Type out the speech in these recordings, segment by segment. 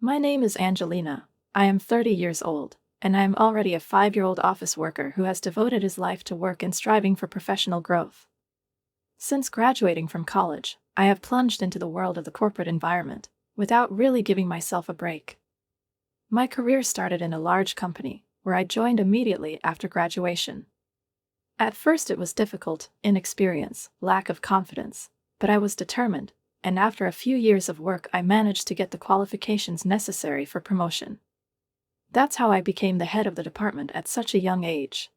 My name is Angelina. I am 30 years old, and I am already a 5-year-old office worker who has devoted his life to work and striving for professional growth. Since graduating from college, I have plunged into the world of the corporate environment, without really giving myself a break. My career started in a large company, where I joined immediately after graduation. At first it was difficult, inexperience, lack of confidence, but I was determined, and after a few years of work I managed to get the qualifications necessary for promotion. That's how I became the head of the department at such a young age.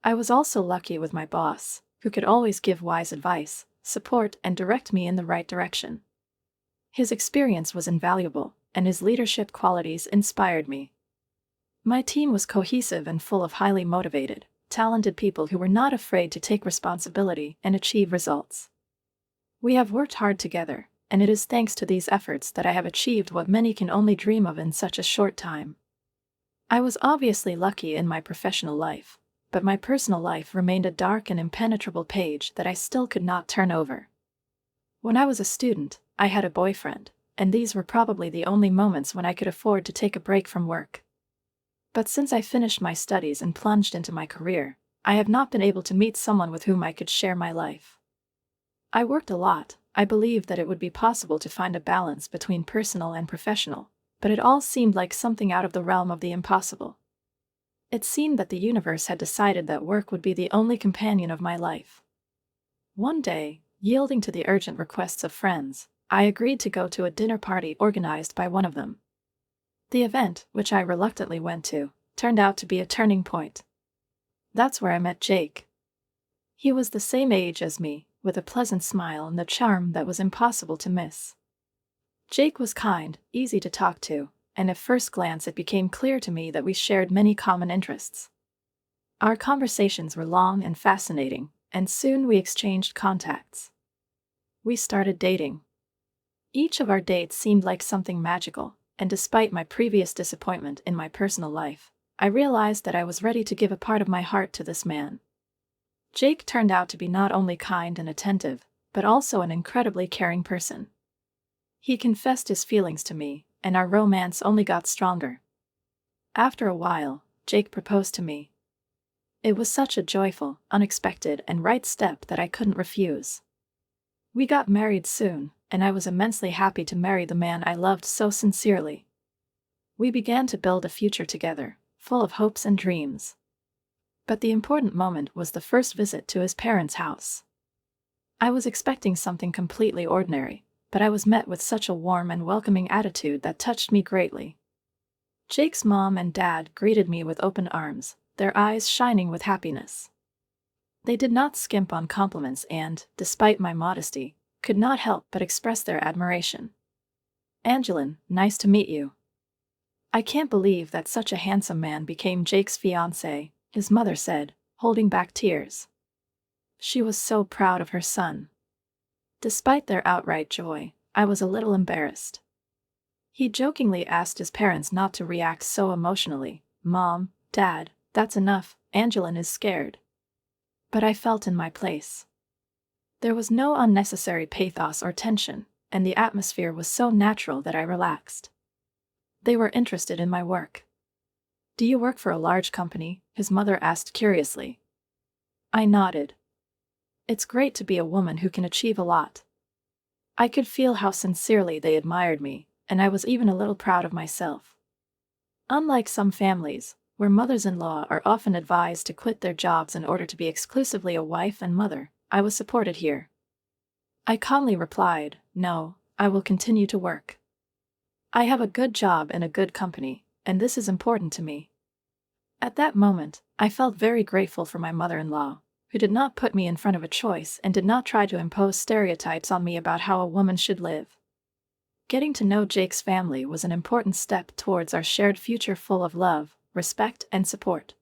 I was also lucky with my boss, who could always give wise advice, support, and direct me in the right direction. His experience was invaluable, and his leadership qualities inspired me. My team was cohesive and full of highly motivated, talented people who were not afraid to take responsibility and achieve results. We have worked hard together, and it is thanks to these efforts that I have achieved what many can only dream of in such a short time. I was obviously lucky in my professional life, but my personal life remained a dark and impenetrable page that I still could not turn over. When I was a student, I had a boyfriend, and these were probably the only moments when I could afford to take a break from work. But since I finished my studies and plunged into my career, I have not been able to meet someone with whom I could share my life. I worked a lot. I believed that it would be possible to find a balance between personal and professional, but it all seemed like something out of the realm of the impossible. It seemed that the universe had decided that work would be the only companion of my life. One day, yielding to the urgent requests of friends, I agreed to go to a dinner party organized by one of them. The event, which I reluctantly went to, turned out to be a turning point. That's where I met Jake. He was the same age as me, with a pleasant smile and the charm that was impossible to miss. Jake was kind, easy to talk to, and at first glance it became clear to me that we shared many common interests. Our conversations were long and fascinating, and soon we exchanged contacts. We started dating. Each of our dates seemed like something magical, and despite my previous disappointment in my personal life, I realized that I was ready to give a part of my heart to this man. Jake turned out to be not only kind and attentive, but also an incredibly caring person. He confessed his feelings to me, and our romance only got stronger. After a while, Jake proposed to me. It was such a joyful, unexpected, and right step that I couldn't refuse. We got married soon, and I was immensely happy to marry the man I loved so sincerely. We began to build a future together, full of hopes and dreams. But the important moment was the first visit to his parents' house. I was expecting something completely ordinary, but I was met with such a warm and welcoming attitude that touched me greatly. Jake's mom and dad greeted me with open arms, their eyes shining with happiness. They did not skimp on compliments and, despite my modesty, could not help but express their admiration. "Angelin, nice to meet you." "I can't believe that such a handsome man became Jake's fiancé," his mother said, holding back tears. She was so proud of her son. Despite their outright joy, I was a little embarrassed. He jokingly asked his parents not to react so emotionally. "Mom, Dad, that's enough, Angelin is scared." But I felt in my place. There was no unnecessary pathos or tension, and the atmosphere was so natural that I relaxed. They were interested in my work. "Do you work for a large company?" his mother asked curiously. I nodded. It's great to be a woman who can achieve a lot. I could feel how sincerely they admired me, and I was even a little proud of myself. Unlike some families, where mothers-in-law are often advised to quit their jobs in order to be exclusively a wife and mother, I was supported here. I calmly replied, "No, I will continue to work. I have a good job in a good company, and this is important to me." At that moment, I felt very grateful for my mother-in-law, who did not put me in front of a choice and did not try to impose stereotypes on me about how a woman should live. Getting to know Jake's family was an important step towards our shared future full of love, respect, and support.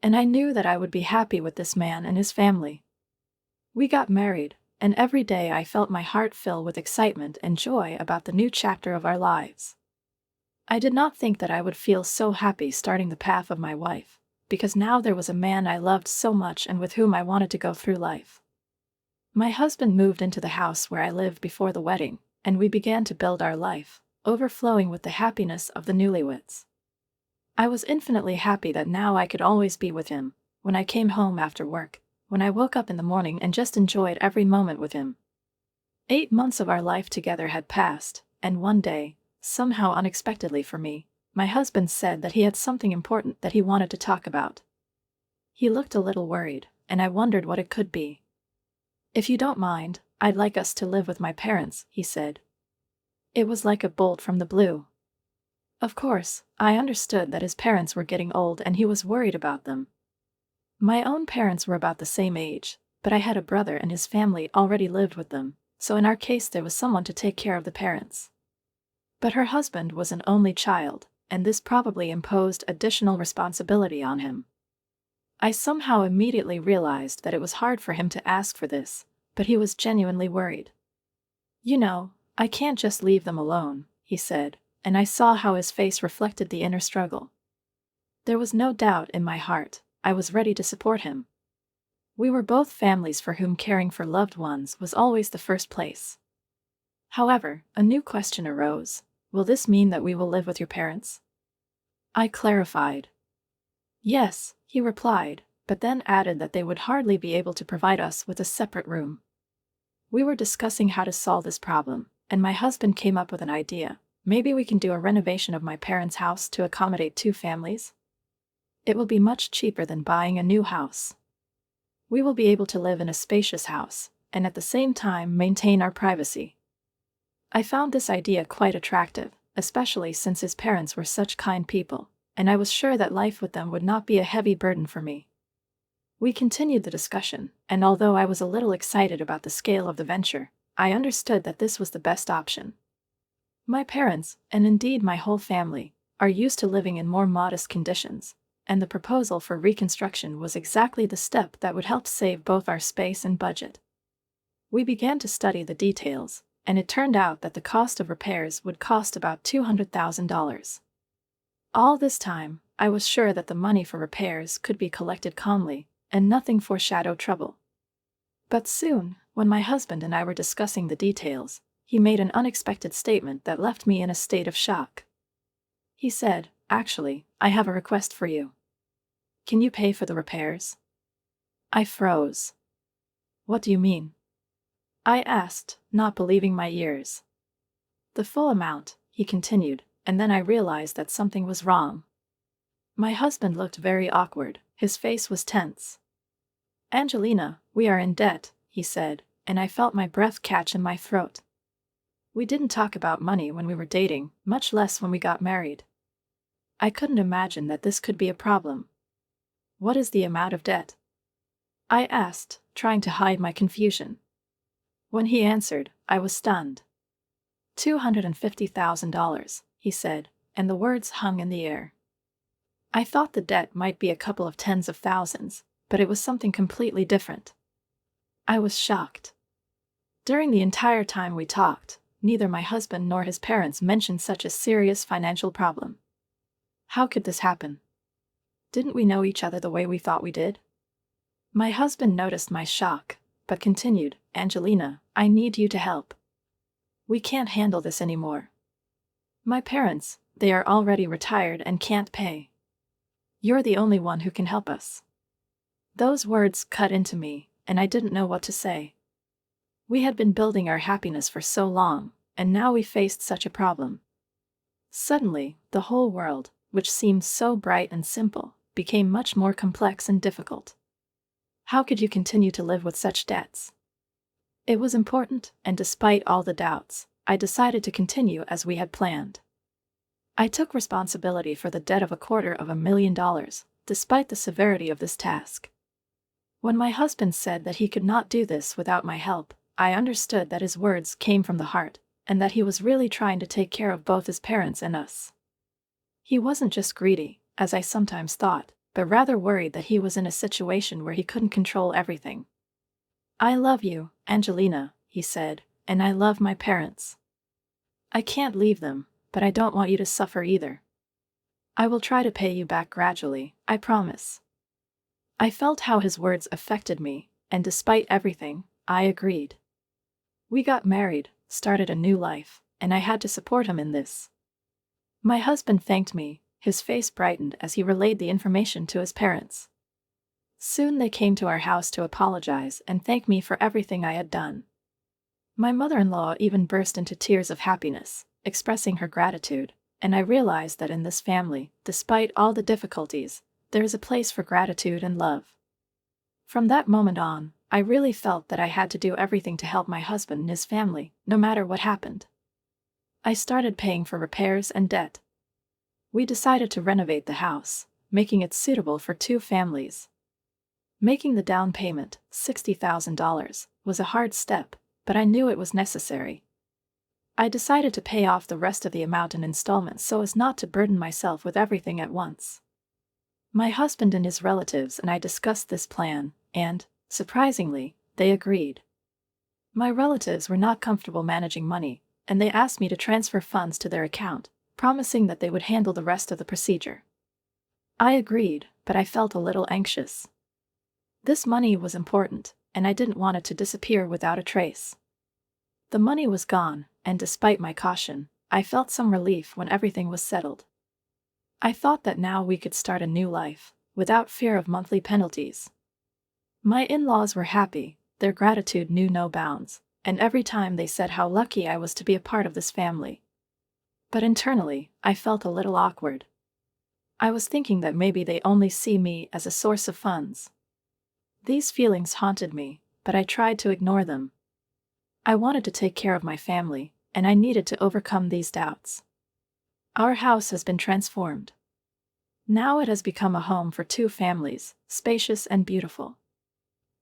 And I knew that I would be happy with this man and his family. We got married, and every day I felt my heart fill with excitement and joy about the new chapter of our lives. I did not think that I would feel so happy starting the path of my wife, because now there was a man I loved so much and with whom I wanted to go through life. My husband moved into the house where I lived before the wedding, and we began to build our life, overflowing with the happiness of the newlyweds. I was infinitely happy that now I could always be with him, when I came home after work, when I woke up in the morning, and just enjoyed every moment with him. 8 months of our life together had passed, and one day, somehow unexpectedly for me, my husband said that he had something important that he wanted to talk about. He looked a little worried, and I wondered what it could be. "If you don't mind, I'd like us to live with my parents," he said. It was like a bolt from the blue. Of course, I understood that his parents were getting old and he was worried about them. My own parents were about the same age, but I had a brother and his family already lived with them, so in our case there was someone to take care of the parents. But her husband was an only child, and this probably imposed additional responsibility on him. I somehow immediately realized that it was hard for him to ask for this, but he was genuinely worried. "You know, I can't just leave them alone," he said, and I saw how his face reflected the inner struggle. There was no doubt in my heart, I was ready to support him. We were both families for whom caring for loved ones was always the first place. However, a new question arose: will this mean that we will live with your parents? I clarified. Yes, he replied, but then added that they would hardly be able to provide us with a separate room. We were discussing how to solve this problem, and my husband came up with an idea. Maybe we can do a renovation of my parents' house to accommodate 2 families? It will be much cheaper than buying a new house. We will be able to live in a spacious house, and at the same time maintain our privacy. I found this idea quite attractive, especially since his parents were such kind people, and I was sure that life with them would not be a heavy burden for me. We continued the discussion, and although I was a little excited about the scale of the venture, I understood that this was the best option. My parents, and indeed my whole family, are used to living in more modest conditions, and the proposal for reconstruction was exactly the step that would help save both our space and budget. We began to study the details, and it turned out that the cost of repairs would cost about $200,000. All this time, I was sure that the money for repairs could be collected calmly, and nothing foreshadowed trouble. But soon, when my husband and I were discussing the details, he made an unexpected statement that left me in a state of shock. He said, "Actually, I have a request for you. Can you pay for the repairs?" I froze. "What do you mean?" I asked, not believing my ears. "The full amount," he continued, and then I realized that something was wrong. My husband looked very awkward, his face was tense. "Angelina, we are in debt," he said, and I felt my breath catch in my throat. We didn't talk about money when we were dating, much less when we got married. I couldn't imagine that this could be a problem. "What is the amount of debt?" I asked, trying to hide my confusion. When he answered, I was stunned. $250,000, he said, and the words hung in the air. I thought the debt might be a couple of tens of thousands, but it was something completely different. I was shocked. During the entire time we talked, neither my husband nor his parents mentioned such a serious financial problem. How could this happen? Didn't we know each other the way we thought we did? My husband noticed my shock, but continued, "Angelina, I need you to help. We can't handle this anymore. My parents, they are already retired and can't pay. You're the only one who can help us." Those words cut into me, and I didn't know what to say. We had been building our happiness for so long, and now we faced such a problem. Suddenly, the whole world, which seemed so bright and simple, became much more complex and difficult. How could you continue to live with such debts? It was important, and despite all the doubts, I decided to continue as we had planned. I took responsibility for the debt of $250,000, despite the severity of this task. When my husband said that he could not do this without my help, I understood that his words came from the heart, and that he was really trying to take care of both his parents and us. He wasn't just greedy, as I sometimes thought, but rather worried that he was in a situation where he couldn't control everything. "I love you, Angelina," he said, "and I love my parents. I can't leave them, but I don't want you to suffer either. I will try to pay you back gradually, I promise." I felt how his words affected me, and despite everything, I agreed. We got married, started a new life, and I had to support him in this. My husband thanked me, his face brightened as he relayed the information to his parents. Soon they came to our house to apologize and thank me for everything I had done. My mother-in-law even burst into tears of happiness, expressing her gratitude, and I realized that in this family, despite all the difficulties, there is a place for gratitude and love. From that moment on, I really felt that I had to do everything to help my husband and his family, no matter what happened. I started paying for repairs and debt. We decided to renovate the house, making it suitable for 2 families. Making the down payment, $60,000, was a hard step, but I knew it was necessary. I decided to pay off the rest of the amount in installments so as not to burden myself with everything at once. My husband and his relatives and I discussed this plan, and, surprisingly, they agreed. My relatives were not comfortable managing money, and they asked me to transfer funds to their account, promising that they would handle the rest of the procedure. I agreed, but I felt a little anxious. This money was important, and I didn't want it to disappear without a trace. The money was gone, and despite my caution, I felt some relief when everything was settled. I thought that now we could start a new life, without fear of monthly penalties. My in-laws were happy, their gratitude knew no bounds, and every time they said how lucky I was to be a part of this family. But internally, I felt a little awkward. I was thinking that maybe they only see me as a source of funds. These feelings haunted me, but I tried to ignore them. I wanted to take care of my family, and I needed to overcome these doubts. Our house has been transformed. Now it has become a home for 2 families, spacious and beautiful.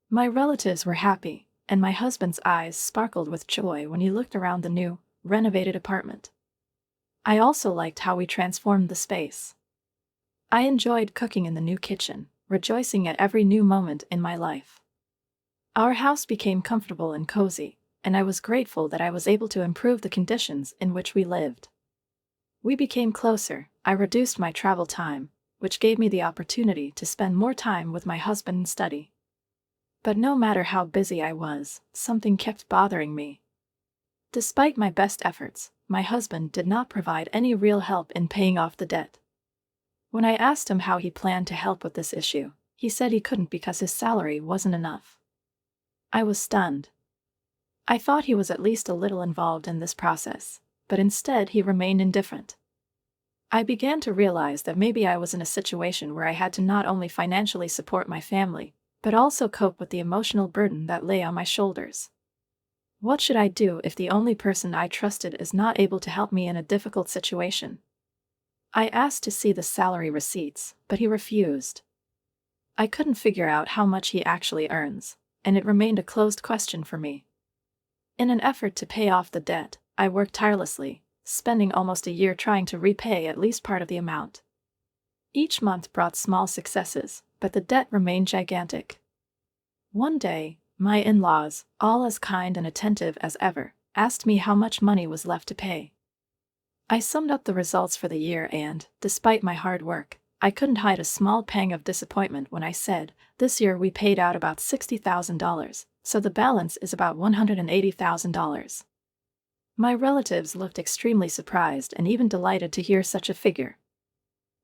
My relatives were happy, and my husband's eyes sparkled with joy when he looked around the new, renovated apartment. I also liked how we transformed the space. I enjoyed cooking in the new kitchen, rejoicing at every new moment in my life. Our house became comfortable and cozy, and I was grateful that I was able to improve the conditions in which we lived. We became closer. I reduced my travel time, which gave me the opportunity to spend more time with my husband and study. But no matter how busy I was, something kept bothering me. Despite my best efforts, my husband did not provide any real help in paying off the debt. When I asked him how he planned to help with this issue, he said he couldn't because his salary wasn't enough. I was stunned. I thought he was at least a little involved in this process, but instead he remained indifferent. I began to realize that maybe I was in a situation where I had to not only financially support my family, but also cope with the emotional burden that lay on my shoulders. What should I do if the only person I trusted is not able to help me in a difficult situation? I asked to see the salary receipts, but he refused. I couldn't figure out how much he actually earns, and it remained a closed question for me. In an effort to pay off the debt, I worked tirelessly, spending almost a year trying to repay at least part of the amount. Each month brought small successes, but the debt remained gigantic. One day, my in-laws, all as kind and attentive as ever, asked me how much money was left to pay. I summed up the results for the year and, despite my hard work, I couldn't hide a small pang of disappointment when I said, "This year we paid out about $60,000, so the balance is about $180,000. My relatives looked extremely surprised and even delighted to hear such a figure.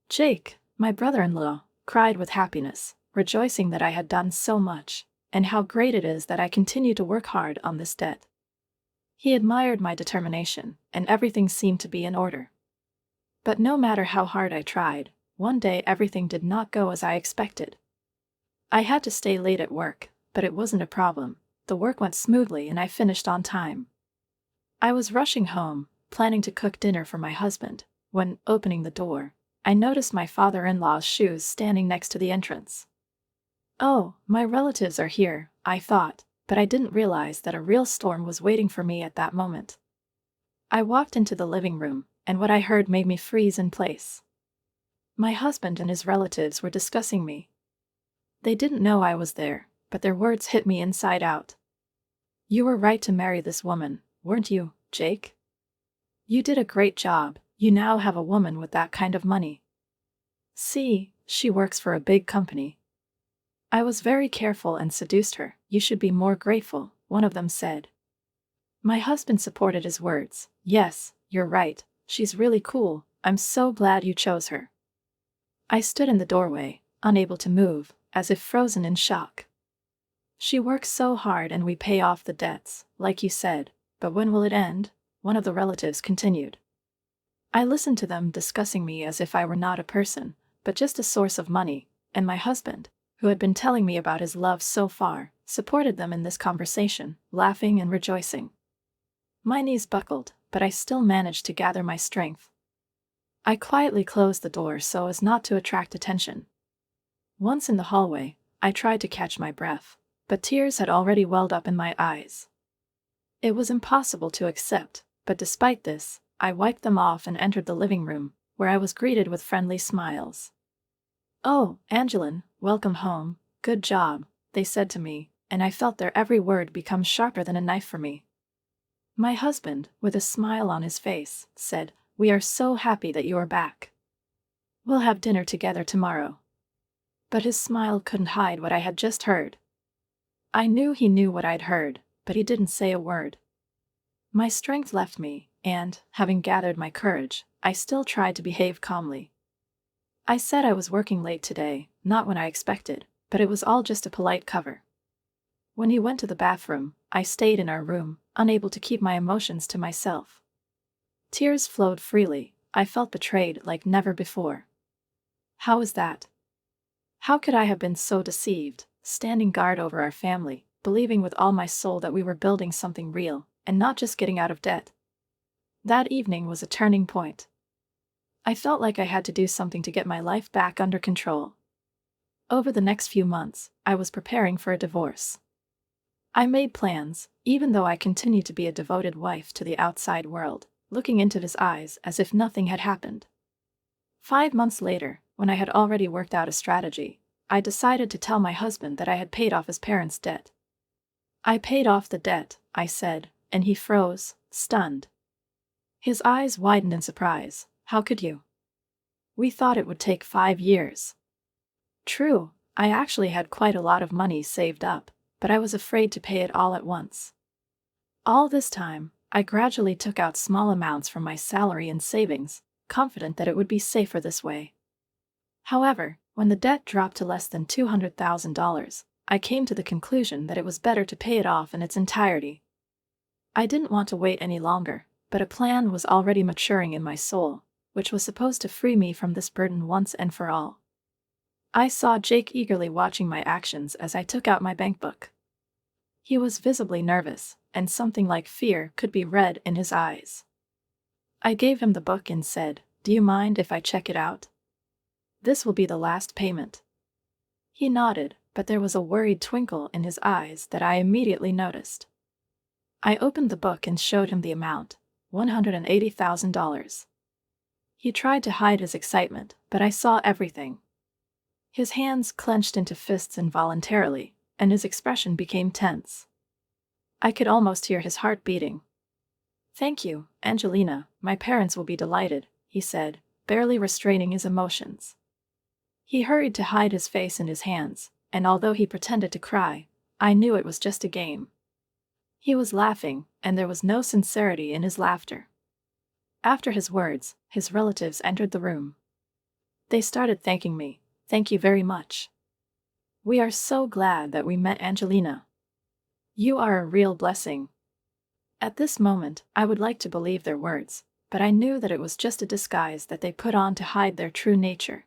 Jake, my brother-in-law, cried with happiness, rejoicing that I had done so much, and how great it is that I continue to work hard on this debt. He admired my determination, and everything seemed to be in order. But no matter how hard I tried, one day everything did not go as I expected. I had to stay late at work, but it wasn't a problem. The work went smoothly and I finished on time. I was rushing home, planning to cook dinner for my husband, when, opening the door, I noticed my father-in-law's shoes standing next to the entrance. Oh, my relatives are here, I thought, but I didn't realize that a real storm was waiting for me at that moment. I walked into the living room, and what I heard made me freeze in place. My husband and his relatives were discussing me. They didn't know I was there, but their words hit me inside out. "You were right to marry this woman, weren't you, Jake? You did a great job. You now have a woman with that kind of money. See, she works for a big company. I was very careful and seduced her. You should be more grateful," one of them said. My husband supported his words. Yes, you're right. She's really cool. I'm so glad you chose her. I stood in the doorway, unable to move, as if frozen in shock. She works so hard and we pay off the debts, like you said, but when will it end? One of the relatives continued. I listened to them discussing me as if I were not a person, but just a source of money, and my husband, who had been telling me about his love so far, supported them in this conversation, laughing and rejoicing. My knees buckled, but I still managed to gather my strength. I quietly closed the door so as not to attract attention. Once in the hallway, I tried to catch my breath, but tears had already welled up in my eyes. It was impossible to accept, but despite this, I wiped them off and entered the living room, where I was greeted with friendly smiles. "Oh, Angeline, welcome home, good job," they said to me, and I felt their every word become sharper than a knife for me. My husband, with a smile on his face, said, "We are so happy that you are back. We'll have dinner together tomorrow." But his smile couldn't hide what I had just heard. I knew he knew what I'd heard, but he didn't say a word. My strength left me, and, having gathered my courage, I still tried to behave calmly. I said I was working late today, not when I expected, but it was all just a polite cover. When he went to the bathroom, I stayed in our room, unable to keep my emotions to myself. Tears flowed freely. I felt betrayed like never before. How was that? How could I have been so deceived, standing guard over our family, believing with all my soul that we were building something real, and not just getting out of debt? That evening was a turning point. I felt like I had to do something to get my life back under control. Over the next few months, I was preparing for a divorce. I made plans, even though I continued to be a devoted wife to the outside world, looking into his eyes as if nothing had happened. 5 months later, when I had already worked out a strategy, I decided to tell my husband that I had paid off his parents' debt. "I paid off the debt," I said, and he froze, stunned. His eyes widened in surprise. "How could you? We thought it would take 5 years." True, I actually had quite a lot of money saved up, but I was afraid to pay it all at once. All this time, I gradually took out small amounts from my salary and savings, confident that it would be safer this way. However, when the debt dropped to less than $200,000, I came to the conclusion that it was better to pay it off in its entirety. I didn't want to wait any longer, but a plan was already maturing in my soul, which was supposed to free me from this burden once and for all. I saw Jake eagerly watching my actions as I took out my bank book. He was visibly nervous, and something like fear could be read in his eyes. I gave him the book and said, "Do you mind if I check it out? This will be the last payment." He nodded, but there was a worried twinkle in his eyes that I immediately noticed. I opened the book and showed him the amount, $180,000. He tried to hide his excitement, but I saw everything. His hands clenched into fists involuntarily, and his expression became tense. I could almost hear his heart beating. "Thank you, Angelina, my parents will be delighted," he said, barely restraining his emotions. He hurried to hide his face in his hands, and although he pretended to cry, I knew it was just a game. He was laughing, and there was no sincerity in his laughter. After his words, his relatives entered the room. They started thanking me. "Thank you very much. We are so glad that we met Angelina. You are a real blessing." At this moment, I would like to believe their words, but I knew that it was just a disguise that they put on to hide their true nature.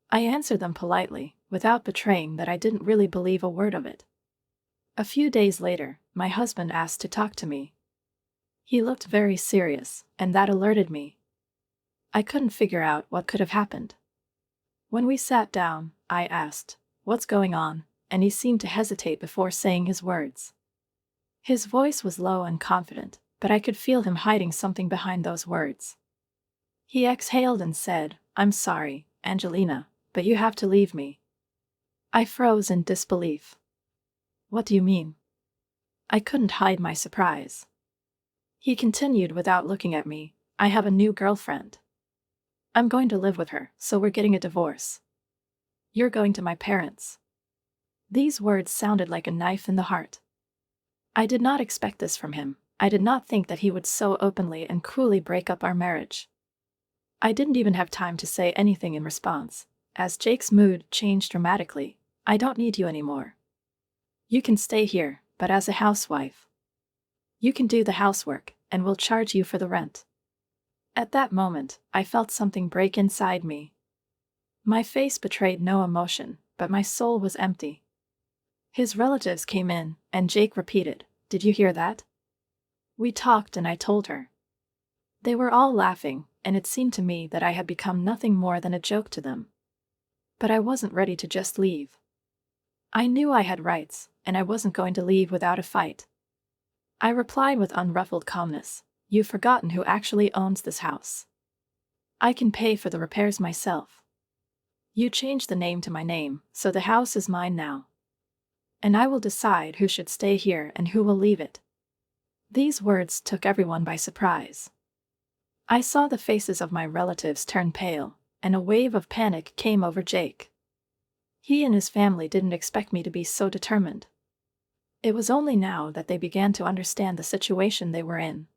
I answered them politely, without betraying that I didn't really believe a word of it. A few days later, my husband asked to talk to me. He looked very serious, and that alerted me. I couldn't figure out what could have happened. When we sat down, I asked, "What's going on?" and he seemed to hesitate before saying his words. His voice was low and confident, but I could feel him hiding something behind those words. He exhaled and said, "I'm sorry, Angelina, but you have to leave me." I froze in disbelief. "What do you mean?" I couldn't hide my surprise. He continued without looking at me, "I have a new girlfriend. I'm going to live with her, so we're getting a divorce. You're going to my parents." These words sounded like a knife in the heart. I did not expect this from him, I did not think that he would so openly and cruelly break up our marriage. I didn't even have time to say anything in response, as Jake's mood changed dramatically. I don't need you anymore. You can stay here, but as a housewife. You can do the housework, and we'll charge you for the rent. At that moment, I felt something break inside me. My face betrayed no emotion, but my soul was empty. His relatives came in, and Jake repeated, "Did you hear that?" We talked and I told her. They were all laughing, and it seemed to me that I had become nothing more than a joke to them. But I wasn't ready to just leave. I knew I had rights, and I wasn't going to leave without a fight. I replied with unruffled calmness, "You've forgotten who actually owns this house. I can pay for the repairs myself. You changed the name to my name, so the house is mine now. And I will decide who should stay here and who will leave it." These words took everyone by surprise. I saw the faces of my relatives turn pale, and a wave of panic came over Jake. He and his family didn't expect me to be so determined. It was only now that they began to understand the situation they were in.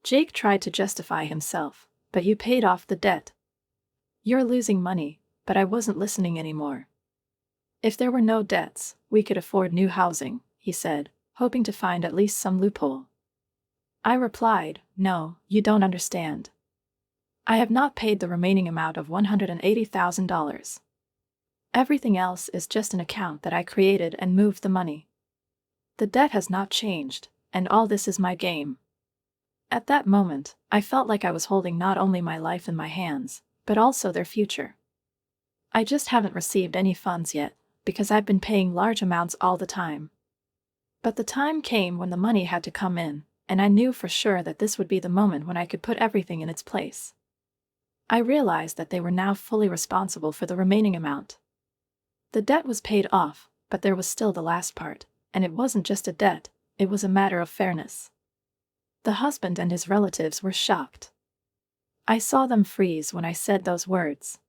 Jake tried to justify himself, "But you paid off the debt. You're losing money," but I wasn't listening anymore. "If there were no debts, we could afford new housing," he said, hoping to find at least some loophole. I replied, "No, you don't understand. I have not paid the remaining amount of $180,000. Everything else is just an account that I created and moved the money. The debt has not changed, and all this is my game." At that moment, I felt like I was holding not only my life in my hands, but also their future. I just haven't received any funds yet, because I've been paying large amounts all the time. But the time came when the money had to come in, and I knew for sure that this would be the moment when I could put everything in its place. I realized that they were now fully responsible for the remaining amount. The debt was paid off, but there was still the last part, and it wasn't just a debt, it was a matter of fairness. The husband and his relatives were shocked. I saw them freeze when I said those words.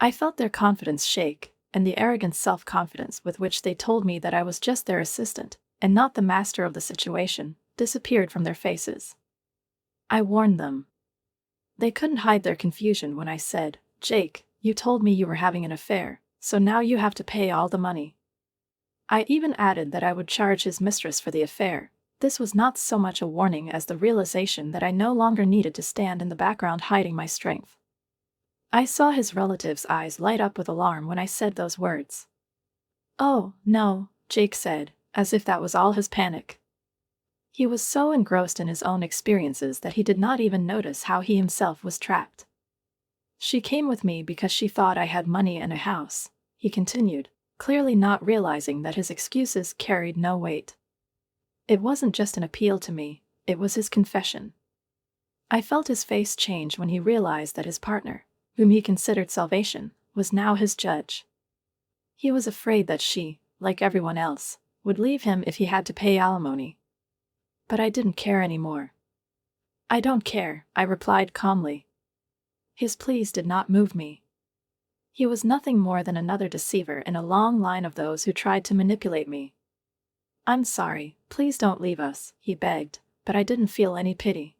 I felt their confidence shake, and the arrogant self-confidence with which they told me that I was just their assistant, and not the master of the situation, disappeared from their faces. I warned them. They couldn't hide their confusion when I said, "Jake, you told me you were having an affair, so now you have to pay all the money." I even added that I would charge his mistress for the affair. This was not so much a warning as the realization that I no longer needed to stand in the background hiding my strength. I saw his relatives' eyes light up with alarm when I said those words. "Oh, no," Jake said, as if that was all his panic. He was so engrossed in his own experiences that he did not even notice how he himself was trapped. "She came with me because she thought I had money and a house," he continued, clearly not realizing that his excuses carried no weight. It wasn't just an appeal to me, it was his confession. I felt his face change when he realized that his partner, whom he considered salvation, was now his judge. He was afraid that she, like everyone else, would leave him if he had to pay alimony. But I didn't care anymore. "I don't care," I replied calmly. His pleas did not move me. He was nothing more than another deceiver in a long line of those who tried to manipulate me. "I'm sorry, please don't leave us," he begged, but I didn't feel any pity.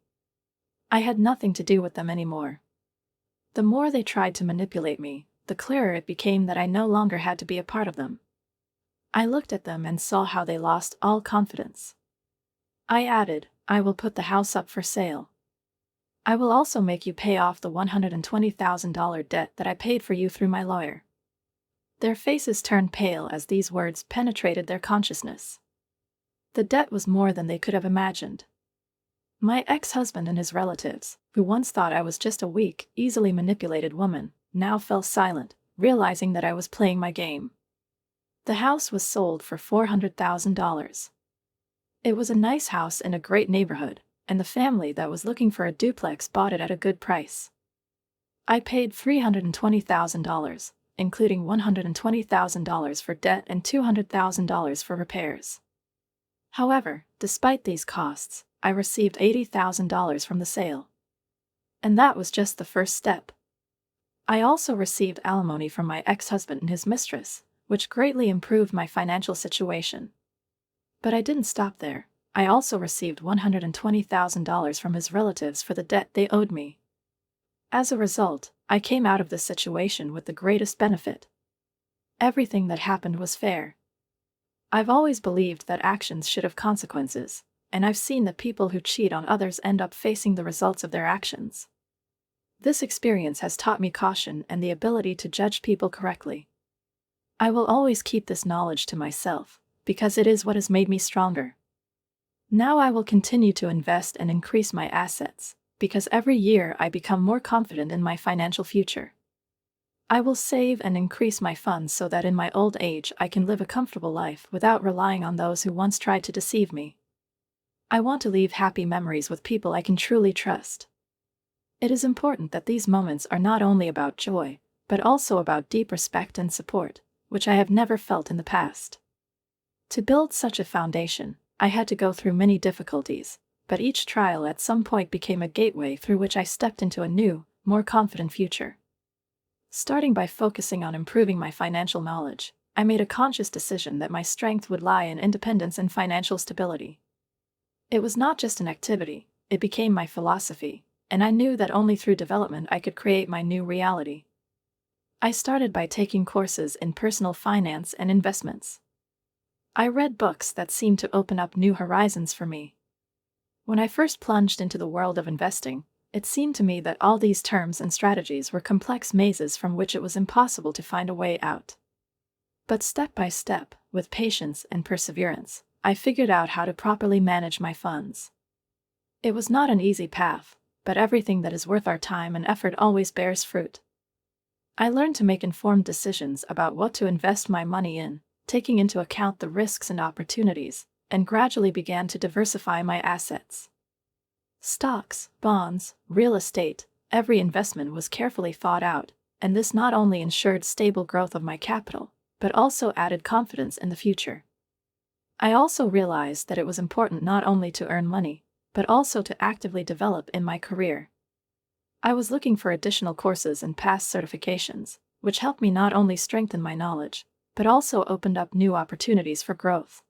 I had nothing to do with them anymore. The more they tried to manipulate me, the clearer it became that I no longer had to be a part of them. I looked at them and saw how they lost all confidence. I added, "I will put the house up for sale. I will also make you pay off the $120,000 debt that I paid for you through my lawyer." Their faces turned pale as these words penetrated their consciousness. The debt was more than they could have imagined. My ex-husband and his relatives, who once thought I was just a weak, easily manipulated woman, now fell silent, realizing that I was playing my game. The house was sold for $400,000. It was a nice house in a great neighborhood, and the family that was looking for a duplex bought it at a good price. I paid $320,000, including $120,000 for debt and $200,000 for repairs. However, despite these costs, I received $80,000 from the sale. And that was just the first step. I also received alimony from my ex-husband and his mistress, which greatly improved my financial situation. But I didn't stop there. I also received $120,000 from his relatives for the debt they owed me. As a result, I came out of this situation with the greatest benefit. Everything that happened was fair. I've always believed that actions should have consequences, and I've seen that people who cheat on others end up facing the results of their actions. This experience has taught me caution and the ability to judge people correctly. I will always keep this knowledge to myself, because it is what has made me stronger. Now I will continue to invest and increase my assets, because every year I become more confident in my financial future. I will save and increase my funds so that in my old age I can live a comfortable life without relying on those who once tried to deceive me. I want to leave happy memories with people I can truly trust. It is important that these moments are not only about joy, but also about deep respect and support, which I have never felt in the past. To build such a foundation, I had to go through many difficulties, but each trial at some point became a gateway through which I stepped into a new, more confident future. Starting by focusing on improving my financial knowledge, I made a conscious decision that my strength would lie in independence and financial stability. It was not just an activity, it became my philosophy, and I knew that only through development I could create my new reality. I started by taking courses in personal finance and investments. I read books that seemed to open up new horizons for me. When I first plunged into the world of investing, it seemed to me that all these terms and strategies were complex mazes from which it was impossible to find a way out. But step by step, with patience and perseverance, I figured out how to properly manage my funds. It was not an easy path, but everything that is worth our time and effort always bears fruit. I learned to make informed decisions about what to invest my money in, taking into account the risks and opportunities, and gradually began to diversify my assets. Stocks, bonds, real estate, every investment was carefully thought out, and this not only ensured stable growth of my capital, but also added confidence in the future. I also realized that it was important not only to earn money, but also to actively develop in my career. I was looking for additional courses and past certifications, which helped me not only strengthen my knowledge, but also opened up new opportunities for growth.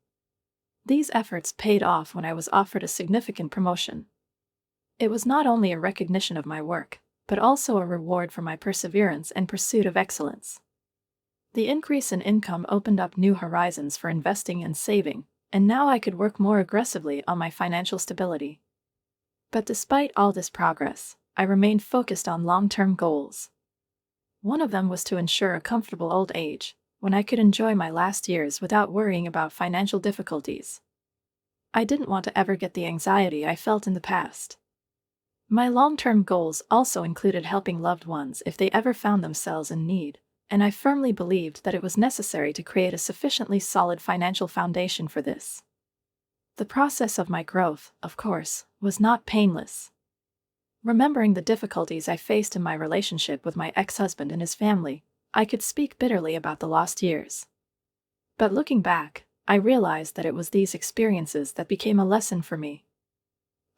These efforts paid off when I was offered a significant promotion. It was not only a recognition of my work, but also a reward for my perseverance and pursuit of excellence. The increase in income opened up new horizons for investing and saving, and now I could work more aggressively on my financial stability. But despite all this progress, I remained focused on long-term goals. One of them was to ensure a comfortable old age, when I could enjoy my last years without worrying about financial difficulties. I didn't want to ever get the anxiety I felt in the past. My long-term goals also included helping loved ones if they ever found themselves in need, and I firmly believed that it was necessary to create a sufficiently solid financial foundation for this. The process of my growth, of course, was not painless. Remembering the difficulties I faced in my relationship with my ex-husband and his family, I could speak bitterly about the lost years. But looking back, I realized that it was these experiences that became a lesson for me.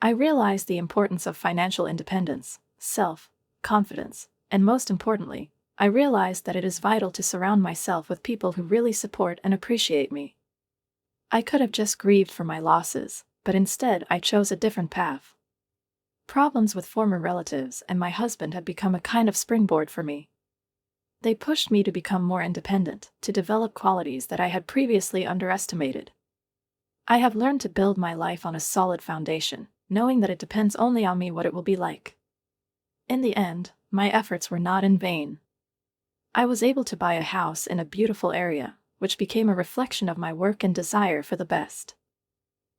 I realized the importance of financial independence, self-confidence, and most importantly, I realized that it is vital to surround myself with people who really support and appreciate me. I could have just grieved for my losses, but instead I chose a different path. Problems with former relatives and my husband had become a kind of springboard for me. They pushed me to become more independent, to develop qualities that I had previously underestimated. I have learned to build my life on a solid foundation, knowing that it depends only on me what it will be like. In the end, my efforts were not in vain. I was able to buy a house in a beautiful area, which became a reflection of my work and desire for the best.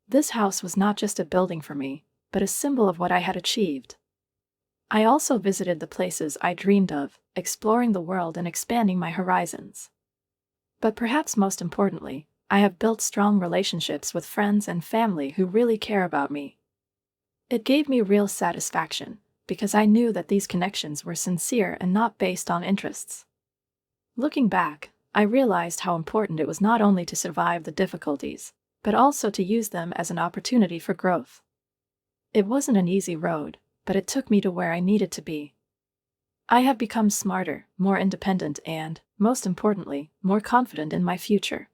This house was not just a building for me, but a symbol of what I had achieved. I also visited the places I dreamed of, exploring the world and expanding my horizons. But perhaps most importantly, I have built strong relationships with friends and family who really care about me. It gave me real satisfaction, because I knew that these connections were sincere and not based on interests. Looking back, I realized how important it was not only to survive the difficulties, but also to use them as an opportunity for growth. It wasn't an easy road, but it took me to where I needed to be. I have become smarter, more independent and, most importantly, more confident in my future.